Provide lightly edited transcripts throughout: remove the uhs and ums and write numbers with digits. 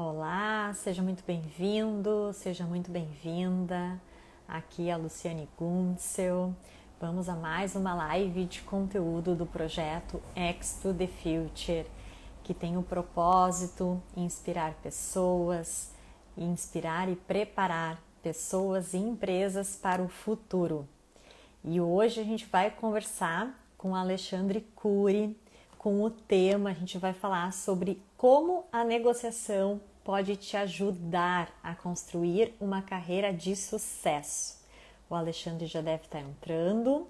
Olá, seja muito bem-vindo, seja muito bem-vinda. Aqui é a Luciane Guntzel. Vamos a mais uma live de conteúdo do projeto X to the Future, que tem o propósito de inspirar pessoas, inspirar e preparar pessoas e empresas para o futuro. E hoje a gente vai conversar com Alexandre Cury, com o tema, a gente vai falar sobre como a negociação pode te ajudar a construir uma carreira de sucesso. O Alexandre já deve estar entrando.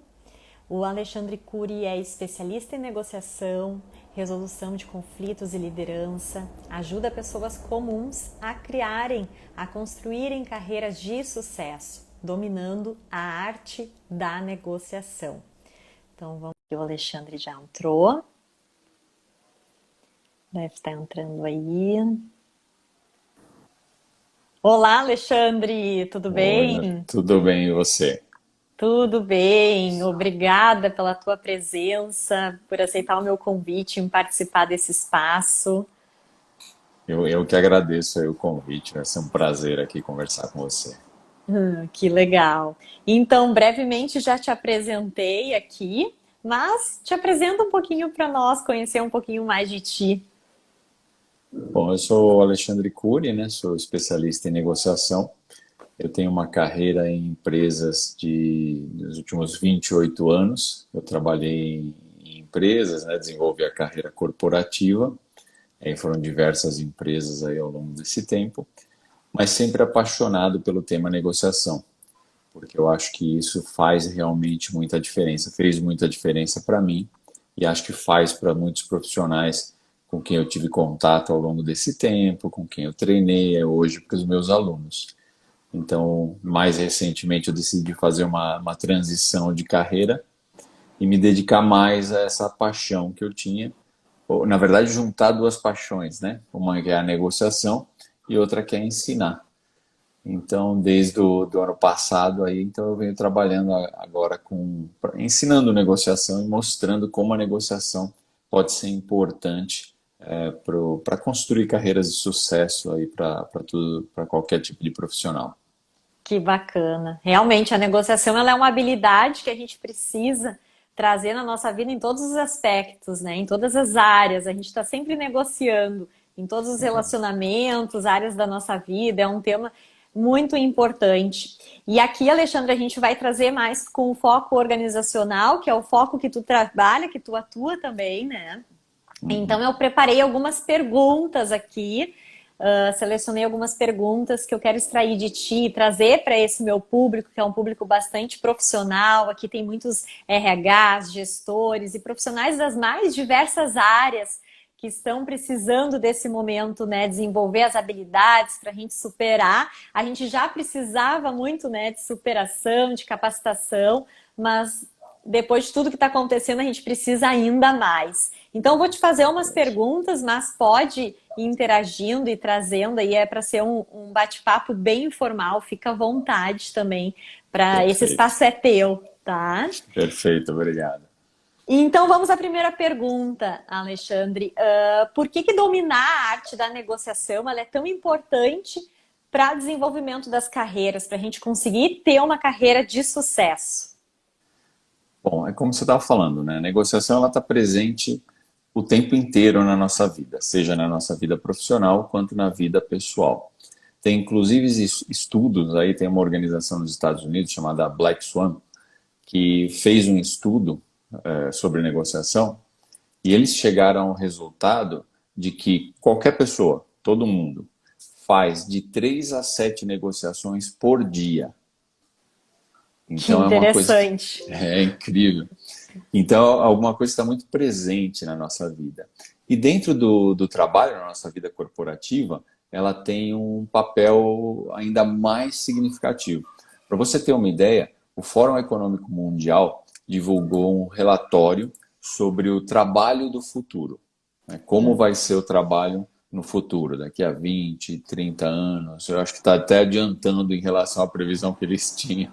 O Alexandre Cury é especialista em negociação, resolução de conflitos e liderança, ajuda pessoas comuns a criarem, a construírem carreiras de sucesso, dominando a arte da negociação. Então vamos ver, o Alexandre já entrou. Deve estar entrando aí. Olá, Alexandre, tudo Oi, bem? tudo bem e você? Tudo bem, obrigada pela tua presença, por aceitar o meu convite em participar desse espaço. Eu que agradeço aí o convite, vai ser um prazer aqui conversar com você. Que legal. Então, brevemente já te apresentei aqui, mas te apresenta um pouquinho para nós, conhecer um pouquinho mais de ti. Bom, eu sou o Alexandre Cury, né? Sou especialista em negociação. Eu tenho uma carreira em empresas dos últimos 28 anos. Eu trabalhei em empresas, né? Desenvolvi a carreira corporativa. Aí foram diversas empresas aí ao longo desse tempo, mas sempre apaixonado pelo tema negociação, porque eu acho que isso faz realmente muita diferença, fez muita diferença para mim e acho que faz para muitos profissionais com quem eu tive contato ao longo desse tempo, com quem eu treinei hoje para os meus alunos. Então, mais recentemente eu decidi fazer uma transição de carreira e me dedicar mais a essa paixão que eu tinha, ou, na verdade juntar duas paixões, né? Uma que é a negociação e outra que é ensinar. Então, desde do ano passado aí, então eu venho trabalhando agora ensinando negociação e mostrando como a negociação pode ser importante para construir carreiras de sucesso aí para qualquer tipo de profissional. Que bacana. Realmente, a negociação ela é uma habilidade que a gente precisa trazer na nossa vida em todos os aspectos, né? Em todas as áreas. A gente está sempre negociando em todos os relacionamentos, áreas da nossa vida. É um tema muito importante. E aqui, Alexandre, a gente vai trazer mais com o foco organizacional, que é o foco que tu trabalha, que tu atua também, né? Então, Uhum. eu preparei algumas perguntas aqui, selecionei algumas perguntas que eu quero extrair de ti e trazer para esse meu público, que é um público bastante profissional. Aqui tem muitos RHs, gestores e profissionais das mais diversas áreas que estão precisando desse momento, né, desenvolver as habilidades para a gente superar. A gente já precisava muito, né, de superação, de capacitação, mas depois de tudo que está acontecendo, a gente precisa ainda mais. Então, eu vou te fazer umas perguntas, mas pode ir interagindo e trazendo aí, é para ser um bate-papo bem informal, fica à vontade também, para esse Perfeito, espaço é teu, tá? perfeito, obrigado. Então, vamos à primeira pergunta, Alexandre. Por que dominar a arte da negociação ela é tão importante para o desenvolvimento das carreiras, para a gente conseguir ter uma carreira de sucesso? Bom, é como você estava falando, né? A negociação ela está presente o tempo inteiro na nossa vida, seja na nossa vida profissional quanto na vida pessoal. Tem inclusive estudos, aí tem uma organização nos Estados Unidos chamada Black Swan, que fez um estudo sobre negociação e eles chegaram ao resultado de que qualquer pessoa, todo mundo, faz de 3 a 7 negociações por dia. Que Então é uma coisa que interessante. é incrível. Então, alguma coisa está muito presente na nossa vida. E dentro do trabalho, na nossa vida corporativa, ela tem um papel ainda mais significativo. Para você ter uma ideia, o Fórum Econômico Mundial divulgou um relatório sobre o trabalho do futuro, né? Como vai ser o trabalho no futuro, daqui a 20, 30 anos. Eu acho que está até adiantando em relação à previsão que eles tinham.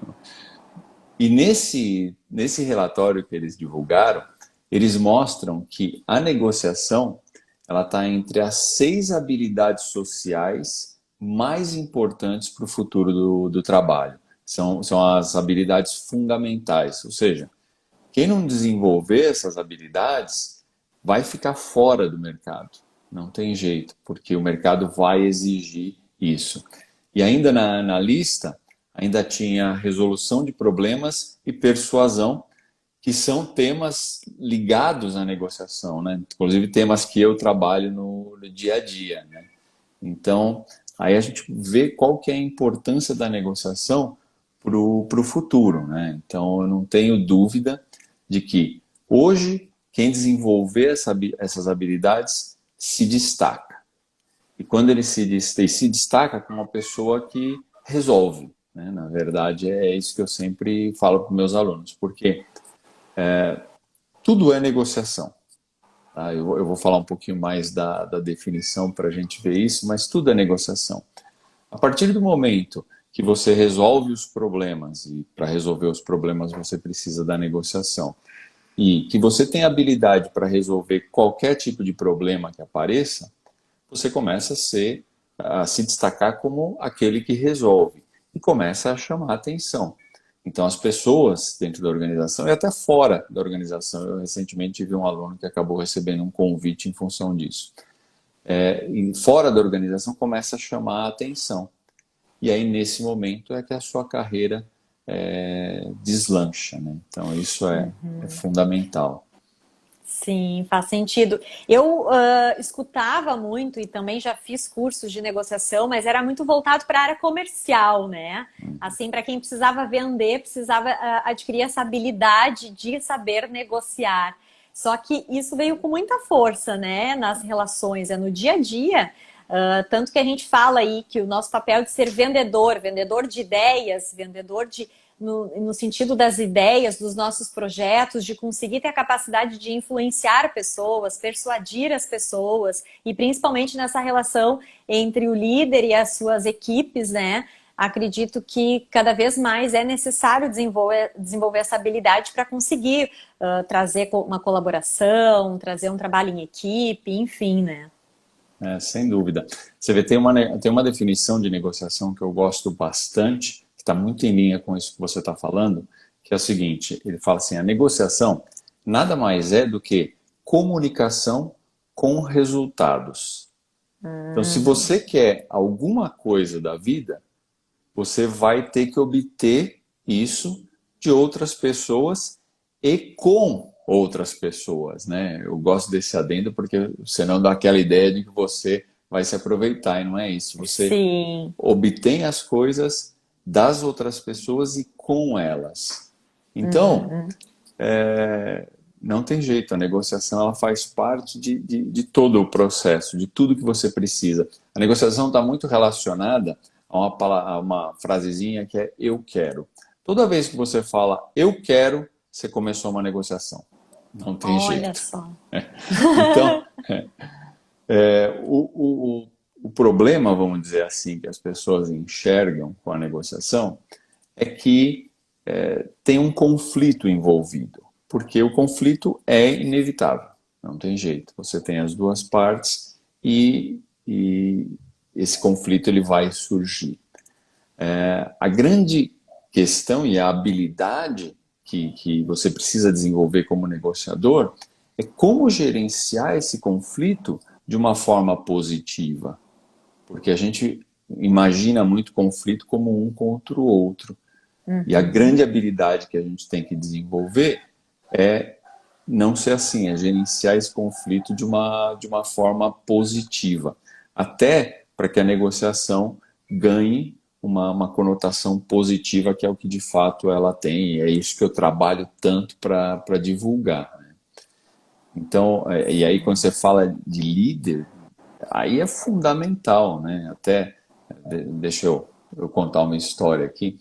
E nesse relatório que eles divulgaram, eles mostram que a negociação ela está entre as 6 habilidades sociais mais importantes para o futuro do trabalho. São as habilidades fundamentais, ou seja, quem não desenvolver essas habilidades vai ficar fora do mercado. Não tem jeito, porque o mercado vai exigir isso. E ainda na lista, ainda tinha resolução de problemas e persuasão, que são temas ligados à negociação, né? Inclusive temas que eu trabalho no dia a dia, né? Então, aí a gente vê qual que é a importância da negociação para o futuro, né? Então, eu não tenho dúvida de que hoje quem desenvolver essas habilidades se destaca. E quando ele se destaca com uma pessoa que resolve, né? Na verdade, é isso que eu sempre falo para os meus alunos, porque tudo é negociação. Tá? Eu vou falar um pouquinho mais da definição para a gente ver isso, mas tudo é negociação. A partir do momento que você resolve os problemas, e para resolver os problemas você precisa da negociação, e que você tem habilidade para resolver qualquer tipo de problema que apareça, você começa a se destacar como aquele que resolve e começa a chamar a atenção. Então, as pessoas dentro da organização e até fora da organização, eu recentemente tive um aluno que acabou recebendo um convite em função disso. E fora da organização começa a chamar a atenção. E aí, nesse momento, é que a sua carreira deslancha, né? Então, isso é fundamental. Sim, faz sentido. Eu escutava muito e também já fiz cursos de negociação, mas era muito voltado para a área comercial, né? Assim, para quem precisava vender, precisava adquirir essa habilidade de saber negociar. Só que isso veio com muita força, né? Nas relações, é no dia a dia. Tanto que a gente fala aí que o nosso papel de ser vendedor, vendedor de ideias, vendedor no sentido das ideias, dos nossos projetos, de conseguir ter a capacidade de influenciar pessoas, persuadir as pessoas, e principalmente nessa relação entre o líder e as suas equipes, né? Acredito que cada vez mais é necessário desenvolver essa habilidade para conseguir trazer uma colaboração, trazer um trabalho em equipe, enfim, né? Sem dúvida. Você vê, tem uma definição de negociação que eu gosto bastante, que está muito em linha com isso que você está falando, que é o seguinte, ele fala assim, a negociação nada mais é do que comunicação com resultados. Então, se você quer alguma coisa da vida, você vai ter que obter isso de outras pessoas e com outras pessoas, né? Eu gosto desse adendo porque senão dá aquela ideia de que você vai se aproveitar, e não é isso. Você Sim. obtém as coisas das outras pessoas e com elas. Então, não tem jeito, a negociação ela faz parte de todo o processo, de tudo que você precisa. A negociação está muito relacionada a uma frasezinha que é eu quero. Toda vez que você fala eu quero, você começou uma negociação. Não tem Olha jeito. só. Então, o problema, vamos dizer assim, que as pessoas enxergam com a negociação é que tem um conflito envolvido. Porque o conflito é inevitável. Não tem jeito. Você tem as duas partes e esse conflito ele vai surgir. A grande questão e a habilidade que você precisa desenvolver como negociador é como gerenciar esse conflito de uma forma positiva. Porque a gente imagina muito conflito como um contra o outro. E a grande habilidade que a gente tem que desenvolver é não ser assim, é gerenciar esse conflito de uma forma positiva. Até para que a negociação ganhe uma conotação positiva, que é o que de fato ela tem, e é isso que eu trabalho tanto para divulgar. Né? Então, e aí quando você fala de líder, aí é fundamental, né? Até, deixa eu contar uma história aqui.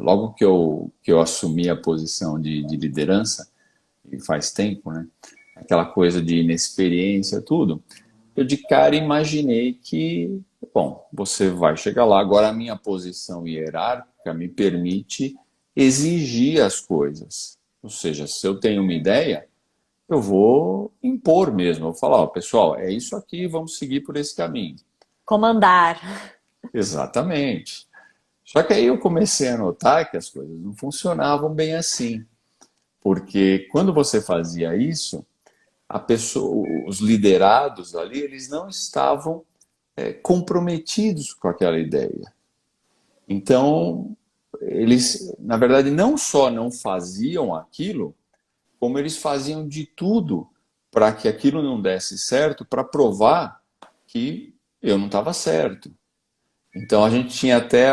Logo que eu assumi a posição de liderança, e faz tempo, né? Aquela coisa de inexperiência, tudo, eu de cara imaginei que, bom, você vai chegar lá, agora a minha posição hierárquica me permite exigir as coisas. Ou seja, se eu tenho uma ideia, eu vou impor mesmo. Eu vou falar, ó, pessoal, é isso aqui, vamos seguir por esse caminho. Comandar. Exatamente. Só que aí eu comecei a notar que as coisas não funcionavam bem assim. Porque quando você fazia isso, a pessoa, os liderados ali, eles não estavam comprometidos com aquela ideia. Então, eles, na verdade, não só não faziam aquilo, como eles faziam de tudo para que aquilo não desse certo, para provar que eu não estava certo. Então a gente tinha até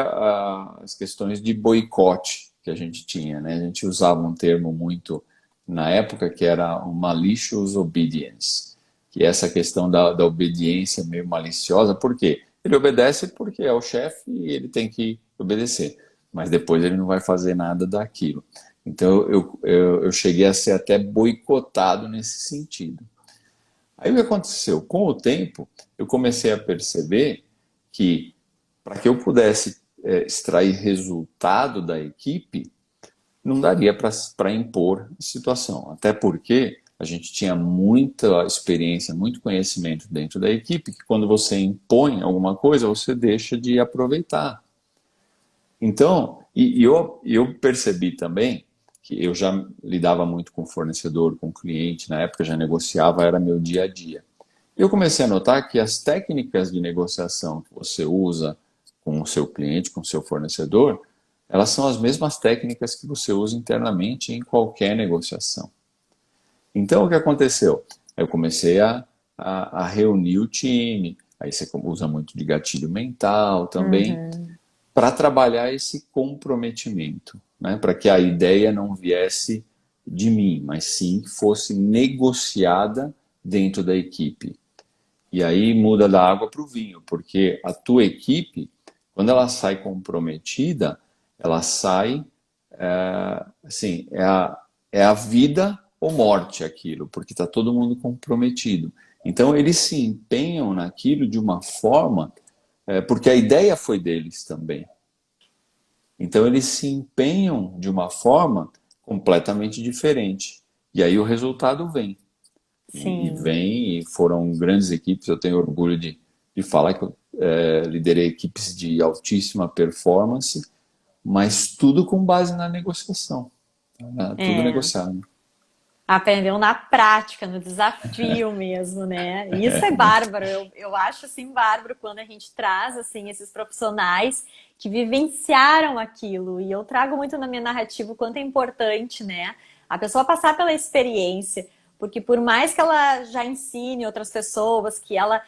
as questões de boicote que a gente tinha, né? A gente usava um termo muito na época que era o malicious obedience, que é essa questão da obediência meio maliciosa. Por quê? Ele obedece porque é o chefe e ele tem que obedecer, mas depois ele não vai fazer nada daquilo. Então eu cheguei a ser até boicotado nesse sentido. Aí o que aconteceu? Com o tempo, eu comecei a perceber que para que eu pudesse extrair resultado da equipe, não daria para impor a situação. Até porque a gente tinha muita experiência, muito conhecimento dentro da equipe, que quando você impõe alguma coisa, você deixa de aproveitar. Então, eu percebi também que eu já lidava muito com fornecedor, com cliente, na época já negociava, era meu dia a dia. E eu comecei a notar que as técnicas de negociação que você usa com o seu cliente, com o seu fornecedor, elas são as mesmas técnicas que você usa internamente em qualquer negociação. Então, o que aconteceu? Eu comecei a reunir o time, aí você usa muito de gatilho mental também, Uhum. para trabalhar esse comprometimento, né? Para que a ideia não viesse de mim, mas sim que fosse negociada dentro da equipe. E aí muda da água para o vinho, porque a tua equipe, quando ela sai comprometida, ela sai, assim, é a vida ou morte aquilo, porque está todo mundo comprometido. Então eles se empenham naquilo de uma forma, porque a ideia foi deles também. Então eles se empenham de uma forma completamente diferente. E aí o resultado vem. E Sim. vem, e foram grandes equipes. Eu tenho orgulho de falar que eu liderei equipes de altíssima performance, mas tudo com base na negociação. Né? Tudo É. negociado. Aprendeu na prática, no desafio mesmo, né? Isso é bárbaro. Eu acho assim bárbaro quando a gente traz assim esses profissionais que vivenciaram aquilo. E eu trago muito na minha narrativa o quanto é importante, né? A pessoa passar pela experiência, porque por mais que ela já ensine outras pessoas, que ela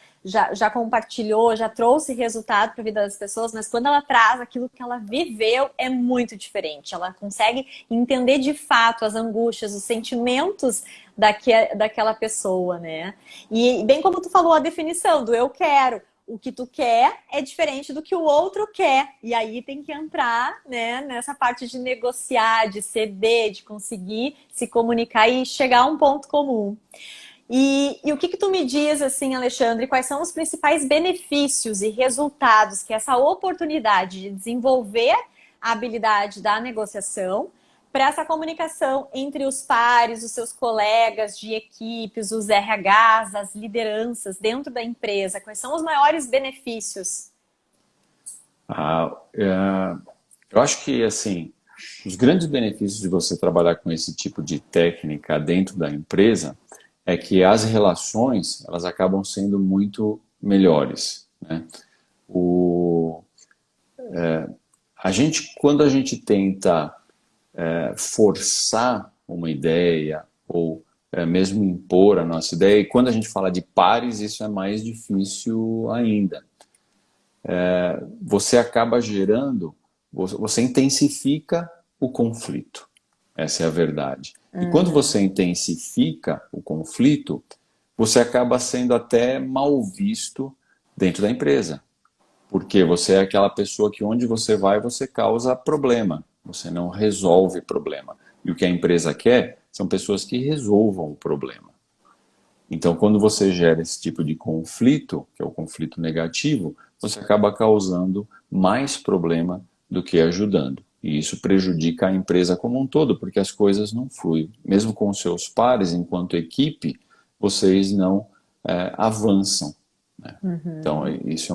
já compartilhou, já trouxe resultado para a vida das pessoas, mas quando ela traz aquilo que ela viveu, é muito diferente. Ela consegue entender de fato as angústias, os sentimentos daquela pessoa, né? E bem como tu falou, a definição do eu quero. O que tu quer é diferente do que o outro quer. E aí tem que entrar, né, nessa parte de negociar, de ceder, de conseguir se comunicar e chegar a um ponto comum. E o que tu me diz, assim, Alexandre, quais são os principais benefícios e resultados que essa oportunidade de desenvolver a habilidade da negociação para essa comunicação entre os pares, os seus colegas de equipes, os RHs, as lideranças dentro da empresa? Quais são os maiores benefícios? Eu acho que, assim, os grandes benefícios de você trabalhar com esse tipo de técnica dentro da empresa é que as relações, elas acabam sendo muito melhores, né? O, quando a gente tenta forçar uma ideia ou mesmo impor a nossa ideia, e quando a gente fala de pares, isso é mais difícil ainda. Você acaba gerando, você intensifica o conflito. Essa é a verdade. E quando você intensifica o conflito, você acaba sendo até mal visto dentro da empresa. Porque você é aquela pessoa que onde você vai, você causa problema. Você não resolve problema. E o que a empresa quer são pessoas que resolvam o problema. Então, quando você gera esse tipo de conflito, que é o conflito negativo, você acaba causando mais problema do que ajudando. E isso prejudica a empresa como um todo, porque as coisas não fluem. Mesmo com os seus pares, enquanto equipe, vocês não avançam, né? Então, isso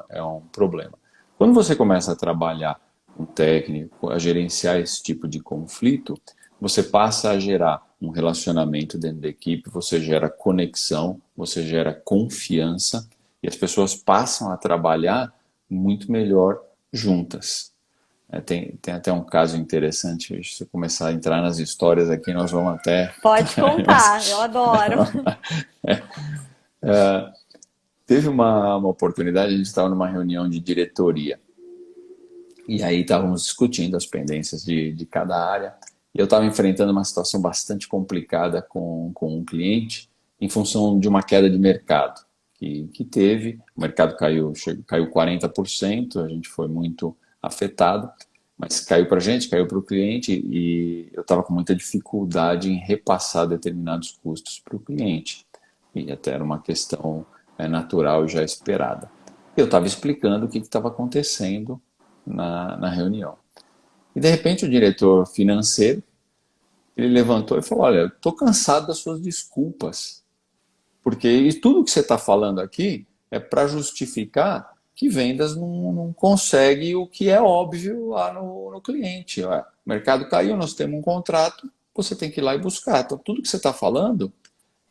é um problema. Quando você começa a trabalhar com técnico, a gerenciar esse tipo de conflito, você passa a gerar um relacionamento dentro da equipe, você gera conexão, você gera confiança, e as pessoas passam a trabalhar muito melhor juntas. Tem até um caso interessante, se eu começar a entrar nas histórias aqui, nós vamos até... Pode contar, eu adoro. Teve uma oportunidade, a gente estava numa reunião de diretoria, e aí estávamos discutindo as pendências de cada área, e eu estava enfrentando uma situação bastante complicada com um cliente, em função de uma queda de mercado que teve. O mercado caiu 40%, a gente foi muito afetado, mas caiu para a gente, caiu para o cliente, e eu estava com muita dificuldade em repassar determinados custos para o cliente. E até era uma questão natural e já esperada. Eu estava explicando o que estava acontecendo na reunião. E de repente o diretor financeiro, ele levantou e falou: olha, eu estou cansado das suas desculpas, porque tudo que você está falando aqui é para justificar que vendas não consegue o que é óbvio lá no cliente. Ué, o mercado caiu, nós temos um contrato, você tem que ir lá e buscar. Então tudo que você está falando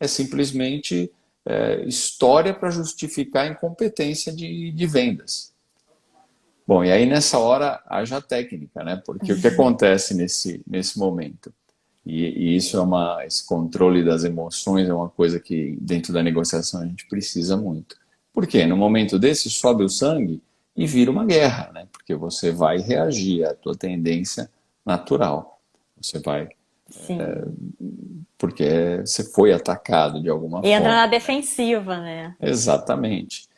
é simplesmente história para justificar a incompetência de vendas. Bom, e aí nessa hora haja técnica, né? Porque o que acontece nesse momento? E isso esse controle das emoções é uma coisa que dentro da negociação a gente precisa muito. Por quê? No momento desse sobe o sangue e vira uma guerra, né? Porque você vai reagir à tua tendência natural. Você vai... Sim. Porque você foi atacado de alguma E entra forma. na defensiva, né? Exatamente.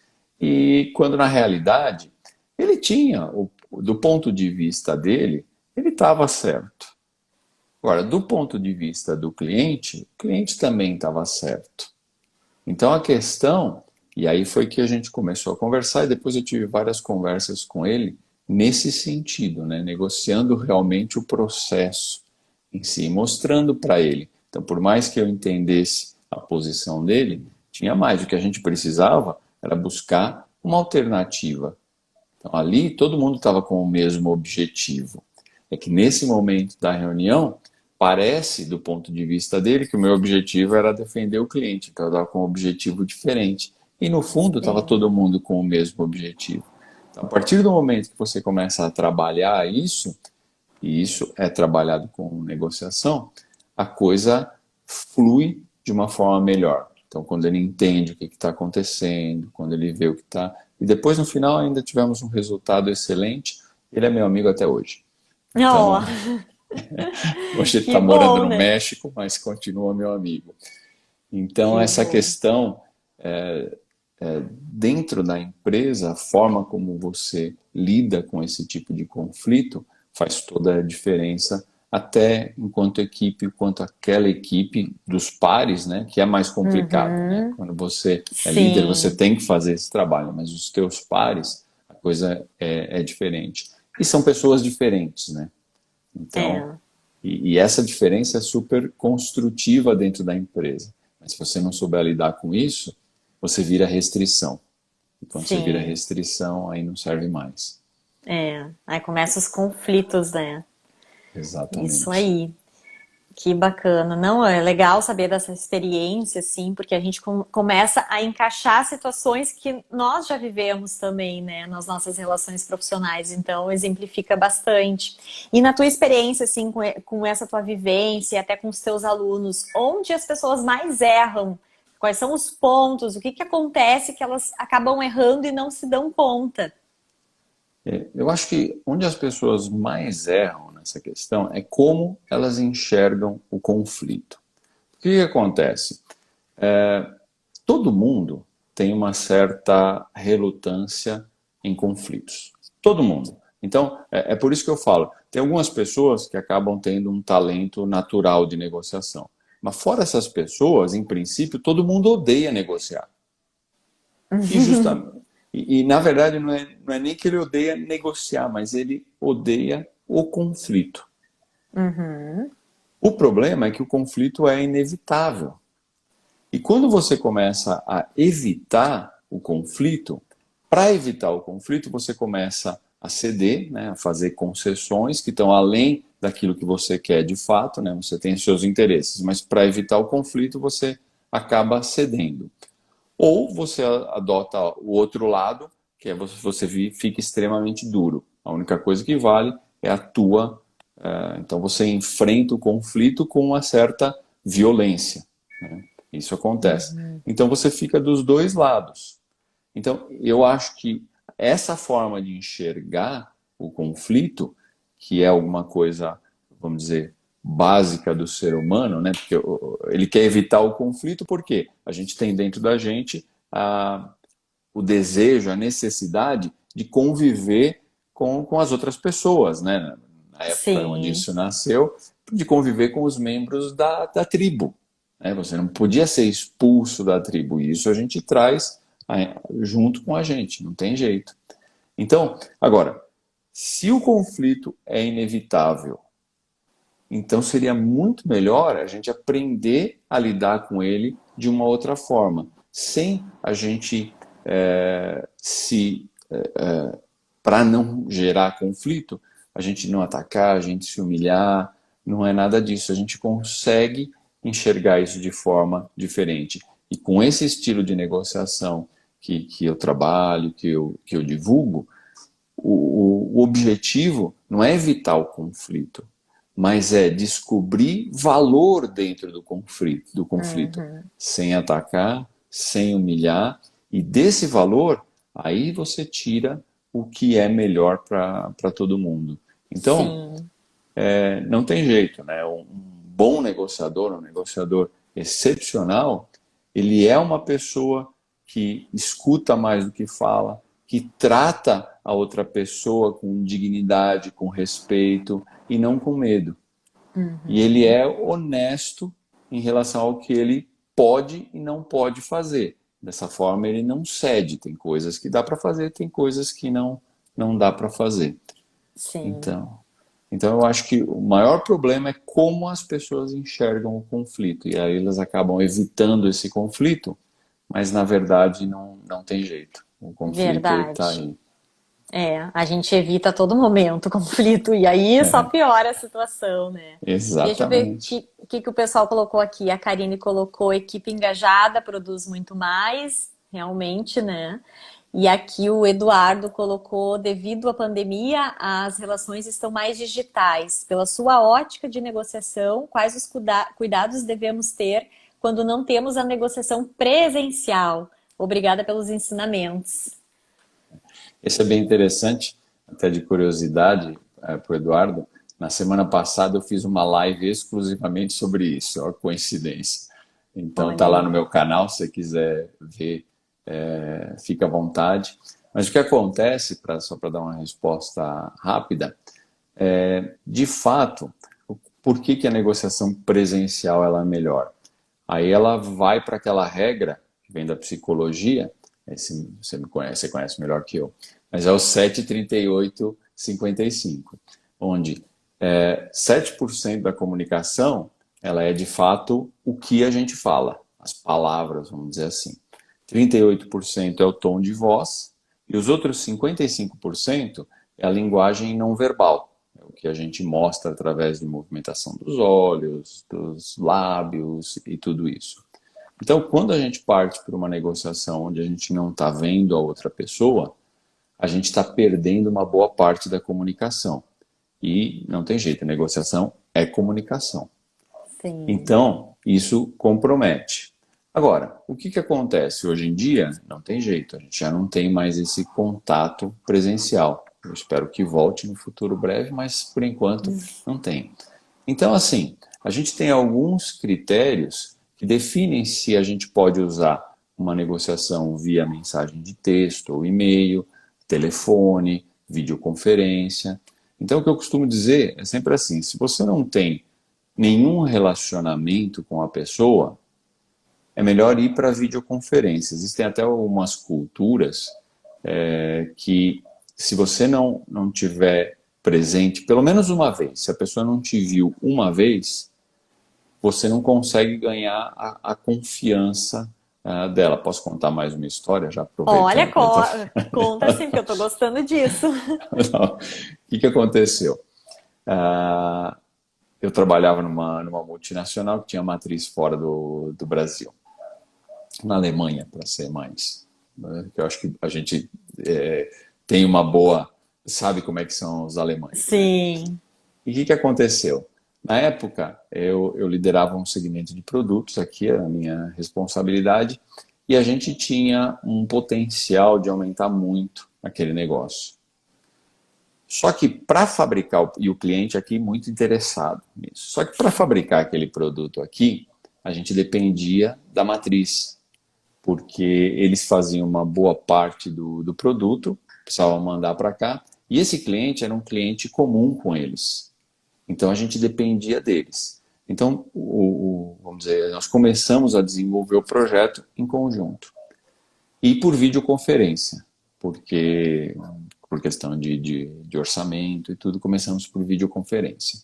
E quando na realidade ele tinha, do ponto de vista dele, ele estava certo. Agora, do ponto de vista do cliente, o cliente também estava certo. Então a questão, e aí foi que a gente começou a conversar, e depois eu tive várias conversas com ele nesse sentido, né? Negociando realmente o processo em si, mostrando para ele. Então, por mais que eu entendesse a posição dele, tinha mais. O que a gente precisava era buscar uma alternativa. Então, ali todo mundo estava com o mesmo objetivo. É que nesse momento da reunião, parece, do ponto de vista dele, que o meu objetivo era defender o cliente. Então, eu estava com um objetivo diferente. E, no fundo, estava todo mundo com o mesmo objetivo. Então, a partir do momento que você começa a trabalhar isso, e isso é trabalhado com negociação, a coisa flui de uma forma melhor. Então, quando ele entende o que está acontecendo, quando ele vê o que está... E depois, no final, ainda tivemos um resultado excelente. Ele é meu amigo até hoje. Então, hoje ele está morando no México, mas continua meu amigo. Então, essa questão, dentro da empresa, a forma como você lida com esse tipo de conflito faz toda a diferença, até enquanto equipe, quanto aquela equipe dos pares, né, que é mais complicado, né? Quando você é líder, você tem que fazer esse trabalho, mas os teus pares, a coisa é diferente. E são pessoas diferentes, né? Então, e essa diferença é super construtiva dentro da empresa. Mas se você não souber lidar com isso, você vira restrição. E quando você vira restrição, aí não serve mais. Aí começam os conflitos, né? Exatamente. Isso aí. Que bacana. Não, é legal saber dessa experiência, assim, porque a gente começa a encaixar situações que nós já vivemos também, né, nas nossas relações profissionais. Então, exemplifica bastante. E na tua experiência, assim, com essa tua vivência, até com os teus alunos, onde as pessoas mais erram? Quais são os pontos? O que acontece que elas acabam errando e não se dão conta? Eu acho que onde as pessoas mais erram nessa questão é como elas enxergam o conflito. O que acontece? Todo mundo tem uma certa relutância em conflitos. Todo mundo. Então, é por isso que eu falo, tem algumas pessoas que acabam tendo um talento natural de negociação. Mas fora essas pessoas, em princípio, todo mundo odeia negociar. E justamente... E, na verdade, não é nem que ele odeia negociar, mas ele odeia o conflito. Uhum. O problema é que o conflito é inevitável. E quando você começa a evitar o conflito, para evitar o conflito, você começa a ceder, né, a fazer concessões que estão além daquilo que você quer de fato, né, você tem seus interesses, mas para evitar o conflito, você acaba cedendo. Ou você adota o outro lado, que é você fica extremamente duro. A única coisa que vale é a tua. Então você enfrenta o conflito com uma certa violência, né? Isso acontece. Uhum. Então você fica dos dois lados. Então eu acho que essa forma de enxergar o conflito, que é alguma coisa, vamos dizer, básica do ser humano, né? Porque ele quer evitar o conflito porque a gente tem dentro da gente o desejo, a necessidade de conviver com as outras pessoas, né? Na época onde Sim, isso nasceu, de conviver com os membros da tribo. Né? Você não podia ser expulso da tribo, e isso a gente traz junto com a gente, não tem jeito. Então, agora, se o conflito é inevitável, então seria muito melhor a gente aprender a lidar com ele de uma outra forma, sem a gente se para não gerar conflito, a gente não atacar, a gente se humilhar, não é nada disso. A gente consegue enxergar isso de forma diferente. E com esse estilo de negociação que eu trabalho, que eu divulgo, o objetivo não é evitar o conflito, mas é descobrir valor dentro do conflito, uhum. sem atacar, sem humilhar, e desse valor, aí você tira o que é melhor para todo mundo. Então, Sim, não tem jeito, né? Um bom negociador, um negociador excepcional, ele é uma pessoa que escuta mais do que fala, que trata a outra pessoa com dignidade, com respeito e não com medo. E ele uhum. é honesto em relação ao que ele pode e não pode fazer. Dessa forma, ele não cede. Tem coisas que dá para fazer, tem coisas que não dá para fazer. Sim. Então, eu acho que o maior problema é como as pessoas enxergam o conflito. E aí elas acabam evitando esse conflito, mas na verdade não tem jeito. O conflito está Verdade. aí. É, a gente evita a todo momento o conflito e aí só piora a situação, né? Deixa eu ver Exatamente. que o pessoal colocou aqui. A Karine colocou equipe engajada, produz muito mais, realmente, né? E aqui o Eduardo colocou, devido à pandemia, as relações estão mais digitais. Pela sua ótica de negociação, quais os cuidados devemos ter quando não temos a negociação presencial? Obrigada pelos ensinamentos. Esse é bem interessante, até de curiosidade para o Eduardo. Na semana passada eu fiz uma live exclusivamente sobre isso, ó, coincidência. Então tá Olha lá no aí. meu canal, se você quiser ver, fica à vontade. Mas o que acontece, só para dar uma resposta rápida, de fato, por que a negociação presencial ela é melhor? Aí ela vai para aquela regra que vem da psicologia, você me conhece, você conhece melhor que eu, mas é o 738-55, onde 7% da comunicação ela é de fato o que a gente fala, as palavras, vamos dizer assim. 38% é o tom de voz e os outros 55% é a linguagem não verbal, é o que a gente mostra através de movimentação dos olhos, dos lábios e tudo isso. Então, quando a gente parte para uma negociação onde a gente não está vendo a outra pessoa, a gente está perdendo uma boa parte da comunicação. E não tem jeito, a negociação é comunicação. Sim. Então, isso compromete. Agora, o que acontece? Hoje em dia, não tem jeito, a gente já não tem mais esse contato presencial. Eu espero que volte no futuro breve, mas por enquanto não tem. Então, assim, a gente tem alguns critérios que definem se a gente pode usar uma negociação via mensagem de texto ou e-mail, telefone, videoconferência. Então, o que eu costumo dizer é sempre assim: se você não tem nenhum relacionamento com a pessoa, é melhor ir para videoconferência. Existem até algumas culturas que, se você não tiver presente pelo menos uma vez. Se a pessoa não te viu uma vez, você não consegue ganhar a confiança dela. Posso contar mais uma história, já Olha, aproveitando que eu tô... conta sim, porque eu tô gostando disso. Não. O que aconteceu? Ah, eu trabalhava numa multinacional que tinha matriz fora do Brasil, na Alemanha, para ser mais. Né? Eu acho que a gente tem uma boa, sabe como é que são os alemães, né? Sim, E o que aconteceu? Na época, eu liderava um segmento de produtos, aqui era a minha responsabilidade, e a gente tinha um potencial de aumentar muito aquele negócio. Só que para fabricar, e o cliente aqui muito interessado nisso, só que para fabricar aquele produto aqui, a gente dependia da matriz, porque eles faziam uma boa parte do produto, precisavam mandar para cá, e esse cliente era um cliente comum com eles. Então a gente dependia deles. Então, vamos dizer, nós começamos a desenvolver o projeto em conjunto. E por videoconferência, porque por questão de orçamento e tudo, começamos por videoconferência.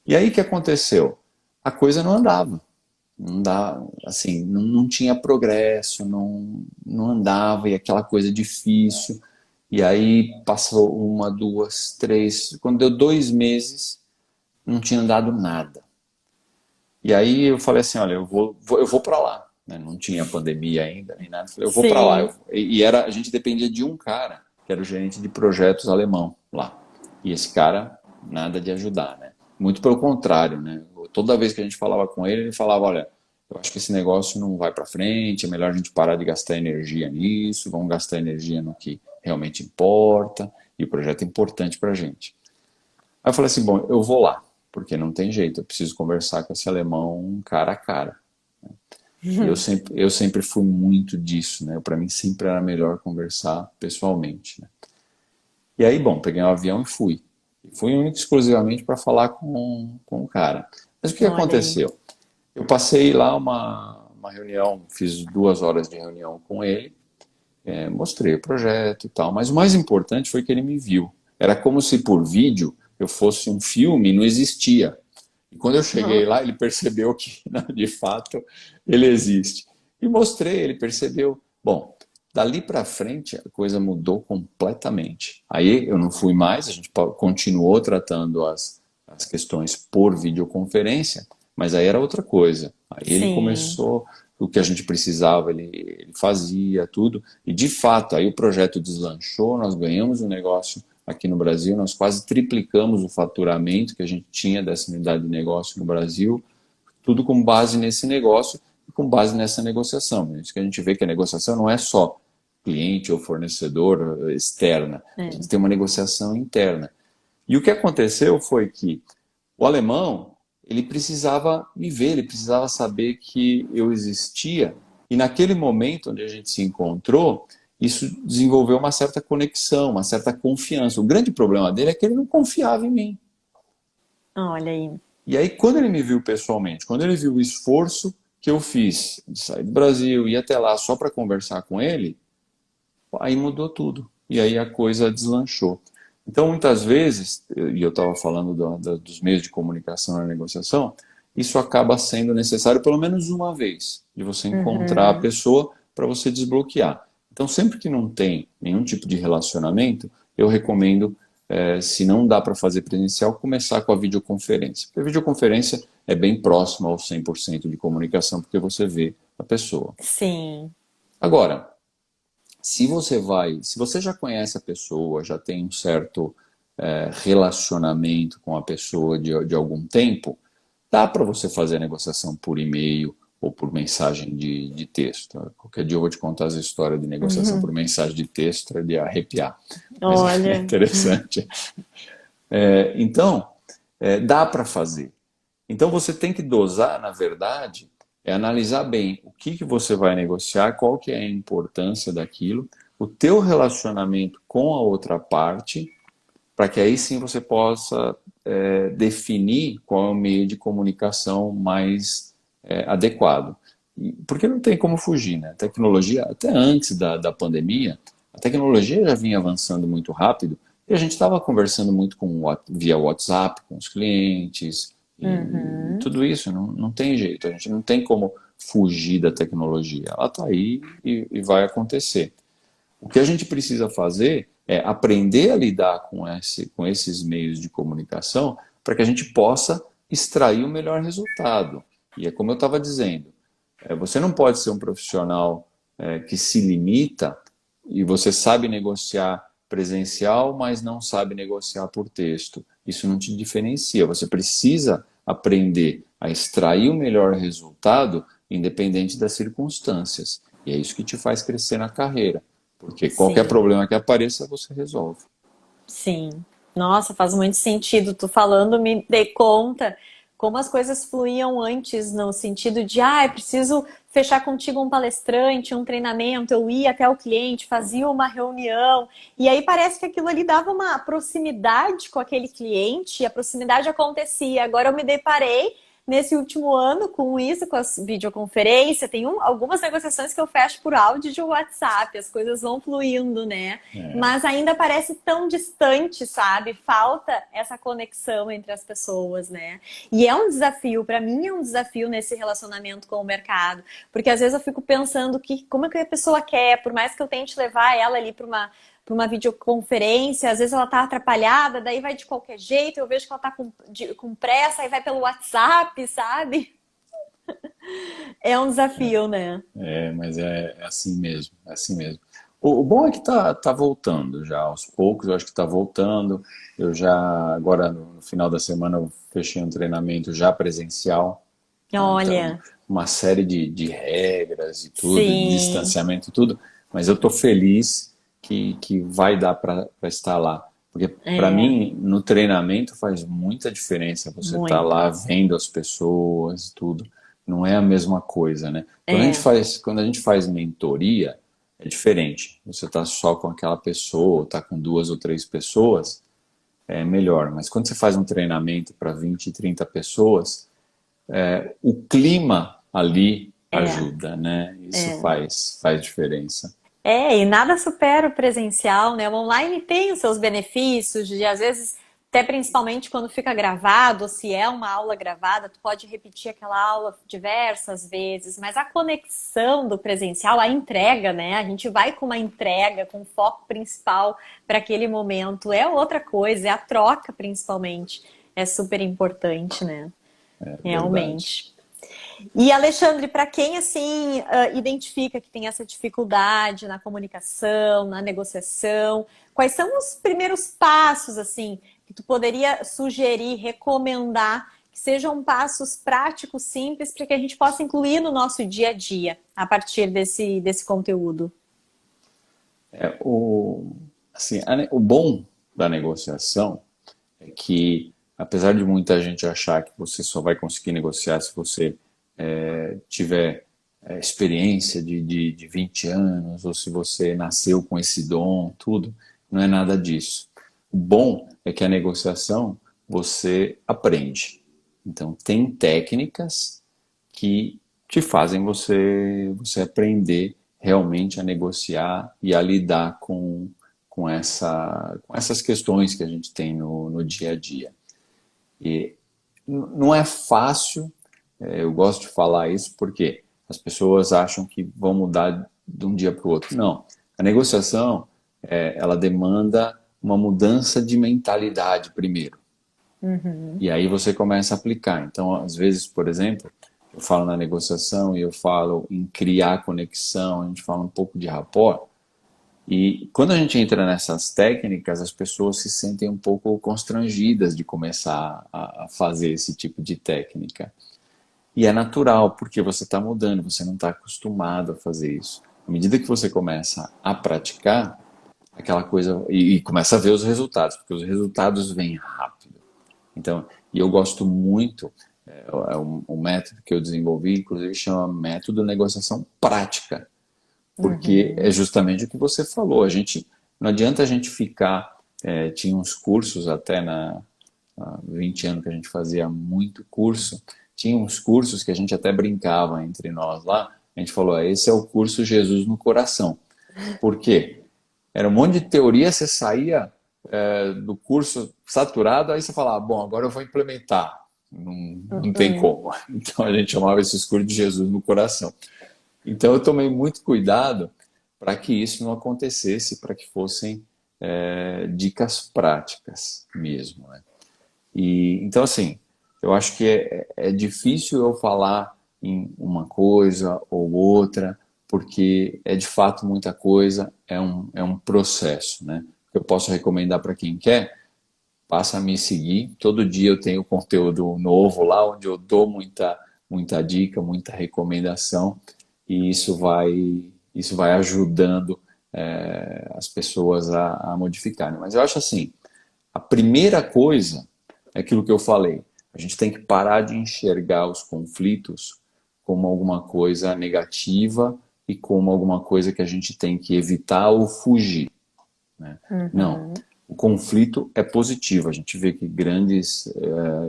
E aí o que aconteceu? A coisa não andava. Não dá, assim, não tinha progresso, não andava, e aquela coisa difícil. E aí passou uma, duas, três, quando deu 2 meses, não tinha dado nada. E aí eu falei assim, olha, eu vou para lá. Né? Não tinha pandemia ainda, nem nada. Eu falei, eu vou para lá. sim. E a gente dependia de um cara, que era o gerente de projetos alemão lá. E esse cara, nada de ajudar, né? Muito pelo contrário, né? Toda vez que a gente falava com ele, ele falava, olha, eu acho que esse negócio não vai para frente, é melhor a gente parar de gastar energia nisso, vamos gastar energia no que realmente importa, e o projeto é importante para a gente. Aí eu falei assim, bom, eu vou lá, porque não tem jeito, eu preciso conversar com esse alemão cara a cara. E eu sempre fui muito disso, né? Para mim sempre era melhor conversar pessoalmente, né? E aí, bom, peguei um avião e fui. E fui único e exclusivamente para falar com o cara. Mas o que Olha aí. aconteceu? Eu passei lá uma reunião, fiz 2 horas de reunião com ele, mostrei o projeto e tal, mas o mais importante foi que ele me viu. Era como se por vídeo eu fosse um filme e não existia. E quando eu cheguei lá, ele percebeu que, de fato, ele existe. E mostrei, ele percebeu. Bom, dali para frente a coisa mudou completamente. Aí eu não fui mais, a gente continuou tratando as questões por videoconferência, mas aí era outra coisa. Aí ele Sim. começou, o que a gente precisava, ele fazia tudo. E de fato, aí o projeto deslanchou, nós ganhamos um negócio aqui no Brasil, nós quase triplicamos o faturamento que a gente tinha dessa unidade de negócio no Brasil, tudo com base nesse negócio e com base nessa negociação. É isso que a gente vê que a negociação não é só cliente ou fornecedor externa, a É. gente tem uma negociação interna. E o que aconteceu foi que o alemão, ele precisava me ver, ele precisava saber que eu existia. E naquele momento onde a gente se encontrou, isso desenvolveu uma certa conexão, uma certa confiança. O grande problema dele é que ele não confiava em mim. Olha aí. E aí, quando ele me viu pessoalmente, quando ele viu o esforço que eu fiz de sair do Brasil e ir até lá só para conversar com ele, aí mudou tudo. E aí a coisa deslanchou. Então, muitas vezes, e eu estava falando dos meios de comunicação na negociação, isso acaba sendo necessário pelo menos uma vez, de você encontrar a Uhum. pessoa para você desbloquear. Então, sempre que não tem nenhum tipo de relacionamento, eu recomendo, se não dá para fazer presencial, começar com a videoconferência. Porque a videoconferência é bem próxima ao 100% de comunicação, porque você vê a pessoa. Sim. Agora, se você já conhece a pessoa, já tem um certo relacionamento com a pessoa de algum tempo, dá para você fazer a negociação por e-mail ou por mensagem de texto. Qualquer dia eu vou te contar as histórias de negociação por Uhum. mensagem de texto, é de arrepiar, mas é Olha. interessante. Então, dá para fazer. Então você tem que dosar, na verdade, analisar bem o que você vai negociar, qual que é a importância daquilo, o teu relacionamento com a outra parte, para que aí sim você possa definir qual é o meio de comunicação mais adequado. Porque não tem como fugir, né? A tecnologia, até antes da pandemia, a tecnologia já vinha avançando muito rápido E a gente estava conversando muito via WhatsApp com os clientes e Uhum. tudo isso, não tem jeito, a gente não tem como fugir da tecnologia. Ela está aí e vai acontecer. O que a gente precisa fazer é aprender a lidar com esses meios de comunicação para que a gente possa extrair o melhor resultado. E é como eu estava dizendo, você não pode ser um profissional que se limita e você sabe negociar presencial, mas não sabe negociar por texto. Isso não te diferencia. Você precisa aprender a extrair o melhor resultado, independente das circunstâncias. E é isso que te faz crescer na carreira. Porque qualquer Sim. problema que apareça, você resolve. Sim. Nossa, faz muito sentido. Tu falando, me dei conta como as coisas fluíam antes, no sentido de, eu preciso fechar contigo um palestrante, um treinamento, eu ia até o cliente, fazia uma reunião, e aí parece que aquilo ali dava uma proximidade com aquele cliente, e a proximidade acontecia. Agora eu me deparei nesse último ano com isso, com as videoconferências, tem algumas negociações que eu fecho por áudio de WhatsApp, as coisas vão fluindo, né? É, Mas ainda parece tão distante, sabe? Falta essa conexão entre as pessoas, né? E é um desafio, para mim é um desafio nesse relacionamento com o mercado, porque às vezes eu fico pensando que como é que a pessoa quer, por mais que eu tente levar ela ali para uma videoconferência, às vezes ela tá atrapalhada, daí vai de qualquer jeito, eu vejo que ela tá com pressa, aí vai pelo WhatsApp, sabe? É um desafio, né? mas é assim mesmo, é assim mesmo. O bom é que tá voltando já, aos poucos, eu acho que tá voltando. Eu já, agora no final da semana, eu fechei um treinamento já presencial, né? Então, Olha, uma série de regras e tudo, de sim, distanciamento e tudo, mas eu tô feliz que vai dar para estar lá. Porque para é, mim, no treinamento faz muita diferença você estar muito. lá vendo as pessoas e tudo. Não é a mesma coisa, né? É, Quando a gente faz mentoria, é diferente. Você está só com aquela pessoa, está com duas ou três pessoas, é melhor. Mas quando você faz um treinamento para 20, 30 pessoas, o clima ali é, ajuda, né? Isso é. faz diferença. E nada supera o presencial, né? O online tem os seus benefícios, de às vezes, até principalmente quando fica gravado, ou se é uma aula gravada, tu pode repetir aquela aula diversas vezes, mas a conexão do presencial, a entrega, né? A gente vai com uma entrega, com foco principal para aquele momento, é outra coisa, é a troca principalmente. É super importante, né? É verdade. Realmente. E Alexandre, para quem assim identifica que tem essa dificuldade na comunicação, na negociação, quais são os primeiros passos assim que tu poderia sugerir, recomendar que sejam passos práticos, simples, para que a gente possa incluir no nosso dia a dia a partir desse conteúdo? Assim, o bom da negociação é que, apesar de muita gente achar que você só vai conseguir negociar se você tiver experiência de 20 anos, ou se você nasceu com esse dom, tudo, não é nada disso. O bom é que a negociação você aprende. Então, tem técnicas que te fazem você aprender realmente a negociar e a lidar com essas questões que a gente tem no dia a dia. E não é fácil, eu gosto de falar isso porque as pessoas acham que vão mudar de um dia para o outro. Não. A negociação, ela demanda uma mudança de mentalidade primeiro. Uhum. E aí você começa a aplicar. Então, às vezes, por exemplo, eu falo na negociação e eu falo em criar conexão, a gente fala um pouco de rapport. E quando a gente entra nessas técnicas, as pessoas se sentem um pouco constrangidas de começar a fazer esse tipo de técnica. E é natural, porque você está mudando, você não está acostumado a fazer isso. À medida que você começa a praticar, aquela coisa. E começa a ver os resultados, porque os resultados vêm rápido. Então, e eu gosto muito, um método que eu desenvolvi, inclusive chama método negociação prática, porque é Uhum. justamente o que você falou. Não adianta a gente ficar. Tinha uns cursos até há 20 anos que a gente fazia muito curso. Tinha uns cursos que a gente até brincava entre nós lá. A gente falou: esse é o curso Jesus no coração. Por quê? Era um monte de teoria, você saía do curso saturado, aí você fala, bom, agora eu vou implementar. Não tem Uhum. como. Então a gente chamava esses cursos de Jesus no coração. Então eu tomei muito cuidado para que isso não acontecesse, para que fossem dicas práticas mesmo, né? E então assim, eu acho que é difícil eu falar em uma coisa ou outra, porque é de fato muita coisa, é um processo, né? O que eu posso recomendar para quem quer, passa a me seguir. Todo dia eu tenho conteúdo novo lá, onde eu dou muita dica, muita recomendação, e isso vai ajudando as pessoas a modificarem. Mas eu acho assim, a primeira coisa é aquilo que eu falei. A gente tem que parar de enxergar os conflitos como alguma coisa negativa e como alguma coisa que a gente tem que evitar ou fugir, né? Não. Uhum. O conflito é positivo. A gente vê que grandes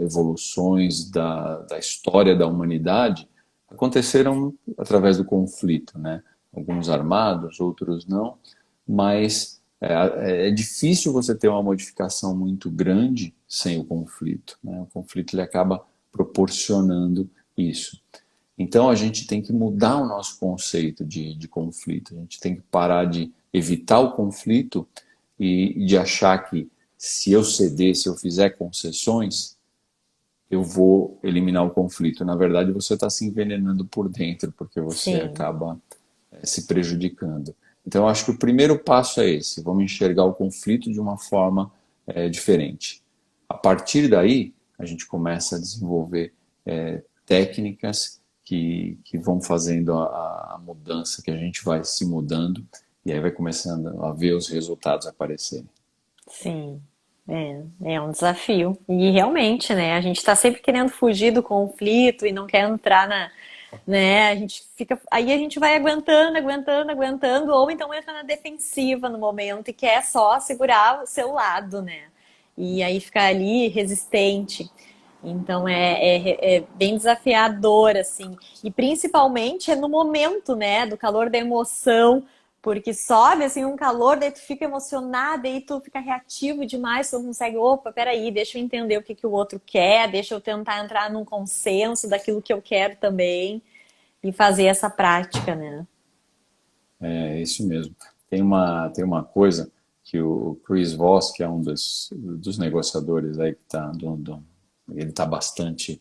evoluções da história da humanidade aconteceram através do conflito, né? Alguns armados, outros não, mas é difícil você ter uma modificação muito grande sem o conflito, né? O conflito ele acaba proporcionando isso. Então a gente tem que mudar o nosso conceito de conflito. A gente tem que parar de evitar o conflito e de achar que se eu ceder, se eu fizer concessões, eu vou eliminar o conflito. Na verdade, você está se envenenando por dentro, porque você Sim. acaba se prejudicando. Então, eu acho que o primeiro passo é esse: vamos enxergar o conflito de uma forma diferente. A partir daí, a gente começa a desenvolver técnicas que vão fazendo a mudança, que a gente vai se mudando, e aí vai começando a ver os resultados aparecerem. Sim, é um desafio. E realmente, né, a gente está sempre querendo fugir do conflito e não quer entrar né, a gente fica, aí a gente vai aguentando, aguentando, aguentando, ou então entra na defensiva no momento e quer só segurar o seu lado, né? E aí ficar ali resistente. Então é bem desafiador, assim. E principalmente é no momento, né? Do calor da emoção, porque sobe assim um calor, daí tu fica emocionada, daí tu fica reativo demais, tu não consegue, opa, peraí, deixa eu entender o que que o outro quer, deixa eu tentar entrar num consenso daquilo que eu quero também e fazer essa prática, né? É isso mesmo. Tem uma coisa que o Chris Voss, que é um dos negociadores aí que está ele está bastante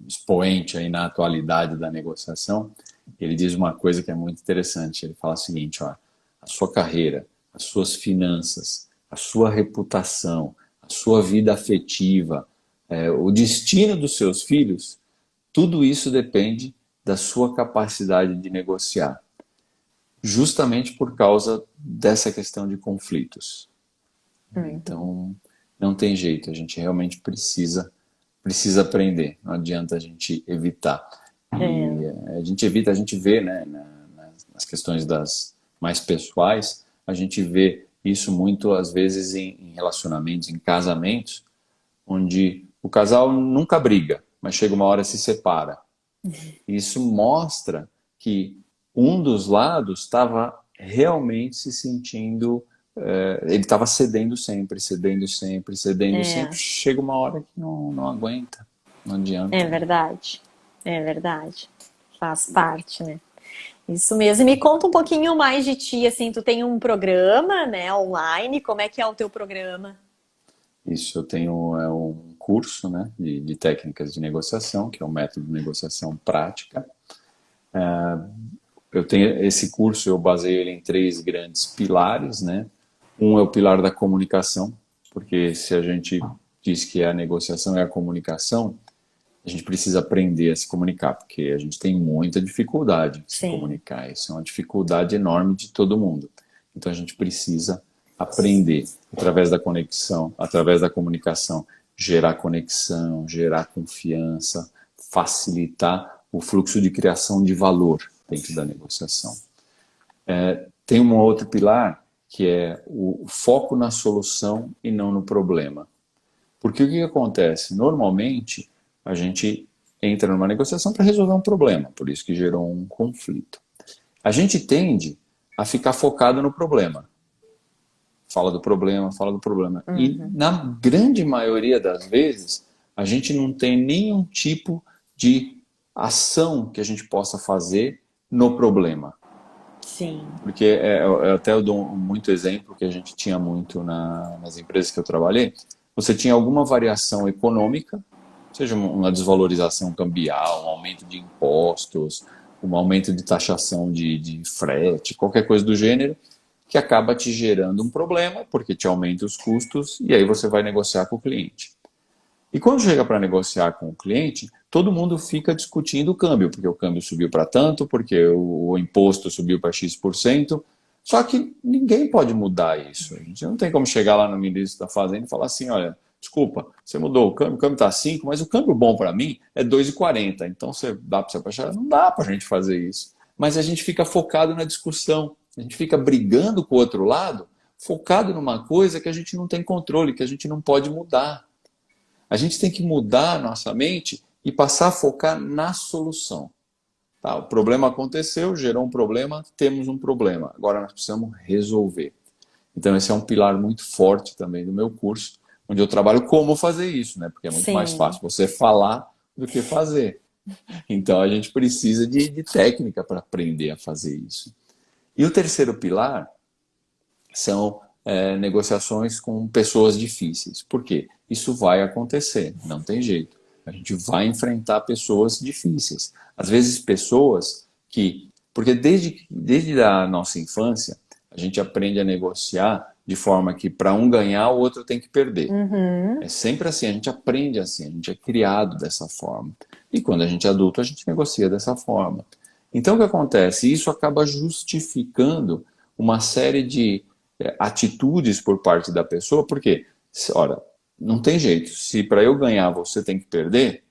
expoente aí na atualidade da negociação, ele diz uma coisa que é muito interessante. Ele fala o seguinte, ó, a sua carreira, as suas finanças, a sua reputação, a sua vida afetiva, o destino dos seus filhos, tudo isso depende da sua capacidade de negociar, justamente por causa dessa questão de conflitos. Uhum. Então, não tem jeito, a gente realmente precisa aprender, não adianta a gente evitar. E É, a gente evita, a gente vê, né, nas questões das mais pessoais, a gente vê isso muito às vezes em relacionamentos, em casamentos, onde o casal nunca briga, mas chega uma hora e se separa. Isso mostra que um dos lados estava realmente se sentindo, ele estava cedendo sempre, cedendo sempre, cedendo sempre. é, Chega uma hora que não aguenta, não é adianta, né? verdade. É verdade. Faz parte, né? Isso mesmo. E me conta um pouquinho mais de ti, assim, tu tem um programa, né, online, como é que é o teu programa? Isso, eu tenho um curso, né, de técnicas de negociação, que é o método de negociação prática. Eu tenho esse curso, eu baseio ele em três grandes pilares, né? Um é o pilar da comunicação, porque se a gente diz que a negociação é a comunicação, a gente precisa aprender a se comunicar, porque a gente tem muita dificuldade em se Sim. comunicar. Isso é uma dificuldade enorme de todo mundo. Então a gente precisa aprender através da conexão, através da comunicação, gerar conexão, gerar confiança, facilitar o fluxo de criação de valor dentro da negociação. Tem um outro pilar que é o foco na solução e não no problema. Porque o que acontece? Normalmente, a gente entra numa negociação para resolver um problema, por isso que gerou um conflito. A gente tende a ficar focado no problema, fala do problema, fala do problema. E Uhum. na grande maioria das vezes, a gente não tem nenhum tipo de ação que a gente possa fazer no problema. Sim. Porque eu até dou muito exemplo que a gente tinha muito nas empresas que eu trabalhei. Você tinha alguma variação econômica, seja uma desvalorização cambial, um aumento de impostos, um aumento de taxação de frete, qualquer coisa do gênero, que acaba te gerando um problema, porque te aumenta os custos, e aí você vai negociar com o cliente. E quando chega para negociar com o cliente, todo mundo fica discutindo o câmbio, porque o câmbio subiu para tanto, porque o imposto subiu para X%. Só que ninguém pode mudar isso. A gente não tem como chegar lá no ministro da Fazenda e falar assim: olha, desculpa, você mudou o câmbio está 5, mas o câmbio bom para mim é 2,40. Então você dá para você baixar? Não dá para a gente fazer isso. Mas a gente fica focado na discussão, a gente fica brigando com o outro lado, focado numa coisa que a gente não tem controle, que a gente não pode mudar. A gente tem que mudar a nossa mente e passar a focar na solução. Tá? O problema aconteceu, gerou um problema, temos um problema. Agora nós precisamos resolver. Então esse é um pilar muito forte também do meu curso, onde eu trabalho como fazer isso, né? Porque é muito mais Sim. fácil você falar do que fazer. Então a gente precisa de técnica para aprender a fazer isso. E o terceiro pilar são negociações com pessoas difíceis. Por quê? Isso vai acontecer, não tem jeito. A gente vai enfrentar pessoas difíceis. Às vezes pessoas que... Porque desde a nossa infância, a gente aprende a negociar de forma que para um ganhar, o outro tem que perder. Uhum. É sempre assim, a gente aprende assim, a gente é criado dessa forma. E quando a gente é adulto, a gente negocia dessa forma. Então o que acontece? Isso acaba justificando uma série de atitudes por parte da pessoa, porque, olha, não tem jeito. Se para eu ganhar você tem que perder,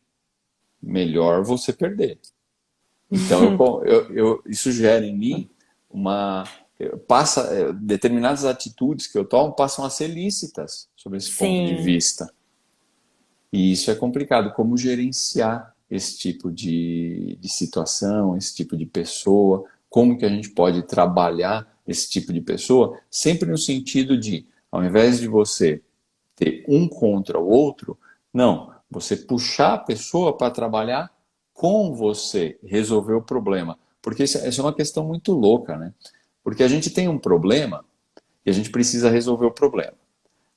melhor você perder. Então isso gera em mim uma determinadas atitudes que eu tomo passam a ser lícitas sob esse ponto de Sim. vista. E isso é complicado. Como gerenciar esse tipo de situação, esse tipo de pessoa? Como que a gente pode trabalhar esse tipo de pessoa? Sempre no sentido de, ao invés de você ter um contra o outro, não, você puxar a pessoa para trabalhar com você, resolver o problema. Porque isso é uma questão muito louca, né? Porque a gente tem um problema e a gente precisa resolver o problema.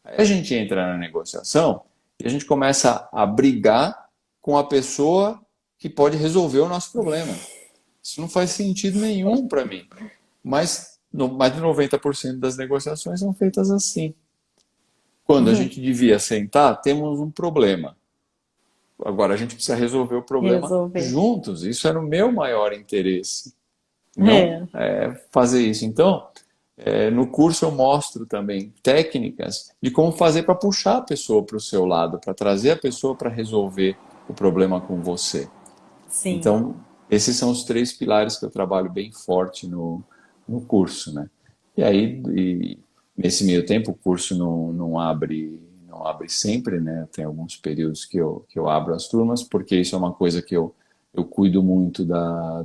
Aí a gente entra na negociação e a gente começa a brigar com a pessoa que pode resolver o nosso problema. Isso não faz sentido nenhum para mim. Mas mais de 90% das negociações são feitas assim. Quando a gente devia sentar, temos um problema. Agora a gente precisa resolver o problema Resolver. juntos. Isso era o meu maior interesse. Não É. fazer isso. Então, no curso eu mostro também técnicas de como fazer para puxar a pessoa para o seu lado, para trazer a pessoa para resolver o problema com você. Sim. Então, esses são os três pilares que eu trabalho bem forte no curso, né? E aí, nesse meio tempo, o curso não abre sempre, né? Tem alguns períodos que eu abro as turmas, porque isso é uma coisa que eu cuido muito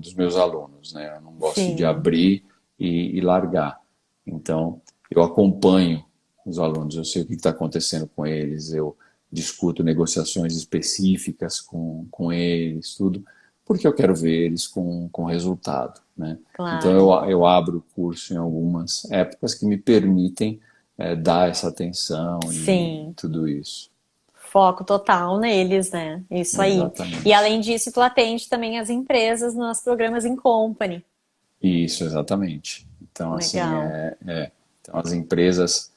dos meus alunos, né? Eu não gosto de Sim. abrir e largar. Então, eu acompanho os alunos, eu sei o que está acontecendo com eles, eu discuto negociações específicas com eles, tudo, porque eu quero ver eles com resultado, né? Então, Claro. eu abro o curso em algumas épocas que me permitem dar essa atenção e Sim. tudo isso. Foco total neles, né? Isso aí. E Exatamente. além disso, tu atende também as empresas nos programas in company. Isso, exatamente. Então, assim, Legal. então as empresas,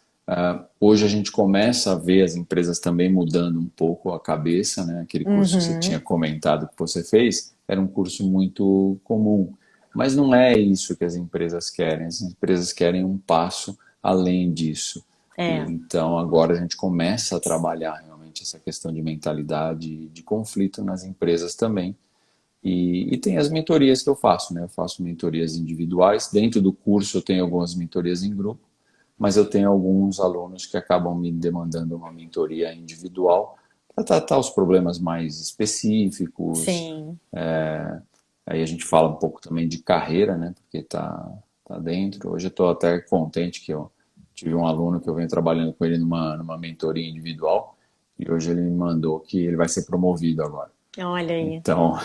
hoje a gente começa a ver as empresas também mudando um pouco a cabeça, né? Aquele curso que você tinha Uhum. comentado que você fez era um curso muito comum, mas não é isso que as empresas querem. As empresas querem um passo além disso. E É. então agora a gente começa a trabalhar realmente essa questão de mentalidade de conflito nas empresas também. E tem as mentorias que eu faço, né? Eu faço mentorias individuais. Dentro do curso eu tenho algumas mentorias em grupo, mas eu tenho alguns alunos que acabam me demandando uma mentoria individual para tratar os problemas mais específicos. Sim. Aí a gente fala um pouco também de carreira, né? Porque tá dentro. Hoje eu estou até contente que eu tive um aluno que eu venho trabalhando com ele numa mentoria individual e hoje ele me mandou que ele vai ser promovido agora. Olha aí. Então,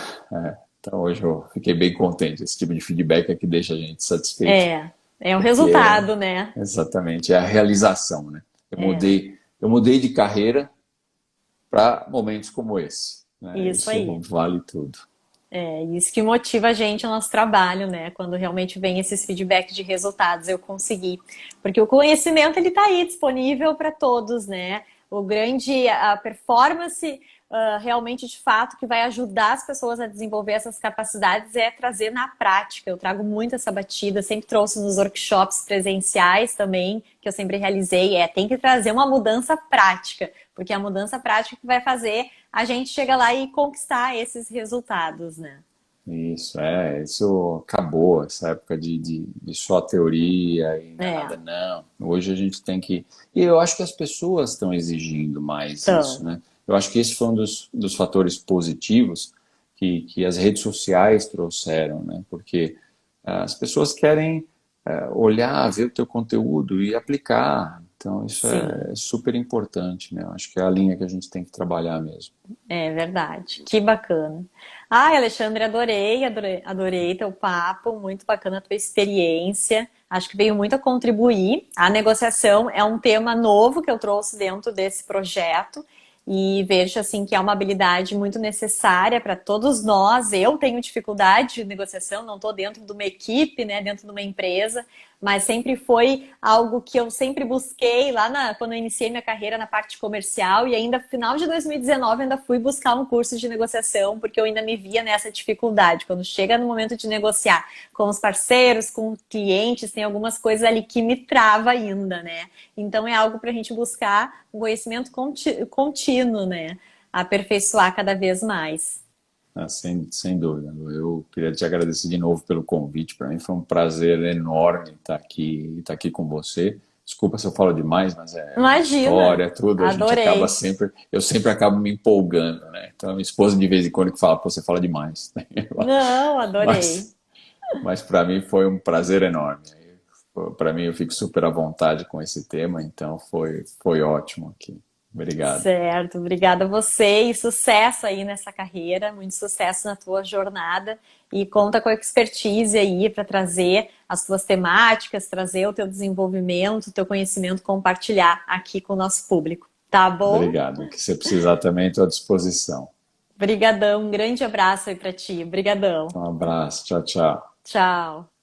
então hoje eu fiquei bem contente. Esse tipo de feedback é que deixa a gente satisfeito, É o porque é resultado, né? exatamente é a realização, né? É, Eu mudei de carreira para momentos como esse, né? isso Isso aí. vale tudo. É isso que motiva a gente no nosso trabalho, né? Quando realmente vem esses feedbacks de resultados, eu consegui. Porque o conhecimento, ele está aí disponível para todos, né? A performance, realmente, de fato, que vai ajudar as pessoas a desenvolver essas capacidades é trazer na prática. Eu trago muito essa batida, sempre trouxe nos workshops presenciais também, que eu sempre realizei, tem que trazer uma mudança prática, porque é a mudança prática que vai fazer a gente chegar lá e conquistar esses resultados, né? Isso acabou, essa época de só teoria e É, nada, não. Hoje a gente tem que. E eu acho que as pessoas estão exigindo mais isso, então, né? Eu acho que esse foi um dos fatores positivos que as redes sociais trouxeram, né? Porque as pessoas querem olhar, ver o teu conteúdo e aplicar. Então, isso sim. é super importante, né? Eu acho que é a linha que a gente tem que trabalhar mesmo. É verdade, que bacana. Ai, Alexandre, adorei teu papo, muito bacana a tua experiência. Acho que veio muito a contribuir. A negociação é um tema novo que eu trouxe dentro desse projeto e vejo assim que é uma habilidade muito necessária para todos nós. Eu tenho dificuldade de negociação, não estou dentro de uma equipe, né, dentro de uma empresa, mas sempre foi algo que eu sempre busquei quando eu iniciei minha carreira na parte comercial e ainda no final de 2019 ainda fui buscar um curso de negociação porque eu ainda me via nessa dificuldade. Quando chega no momento de negociar com os parceiros, com clientes, tem algumas coisas ali que me trava ainda, né? Então é algo para a gente buscar um conhecimento contínuo, né? Aperfeiçoar cada vez mais. Sem dúvida. Lu. Eu queria te agradecer de novo pelo convite. Para mim foi um prazer enorme estar aqui com você. Desculpa se eu falo demais, mas é uma Imagina! história, é tudo. A gente acaba Adorei! sempre, eu sempre acabo me empolgando, né? Então, a minha esposa de vez em quando que fala, pô, você fala demais. Não, adorei! Mas, mas para mim foi um prazer enorme. Para mim, eu fico super à vontade com esse tema, então foi ótimo aqui. Obrigado. Certo, obrigada a você e sucesso aí nessa carreira, muito sucesso na tua jornada e conta com a expertise aí para trazer as tuas temáticas, trazer o teu desenvolvimento, o teu conhecimento, compartilhar aqui com o nosso público, tá bom? Obrigado. O que você precisar também, estou à disposição. Brigadão, um grande abraço aí para ti, brigadão, Um abraço. Tchau, tchau. tchau.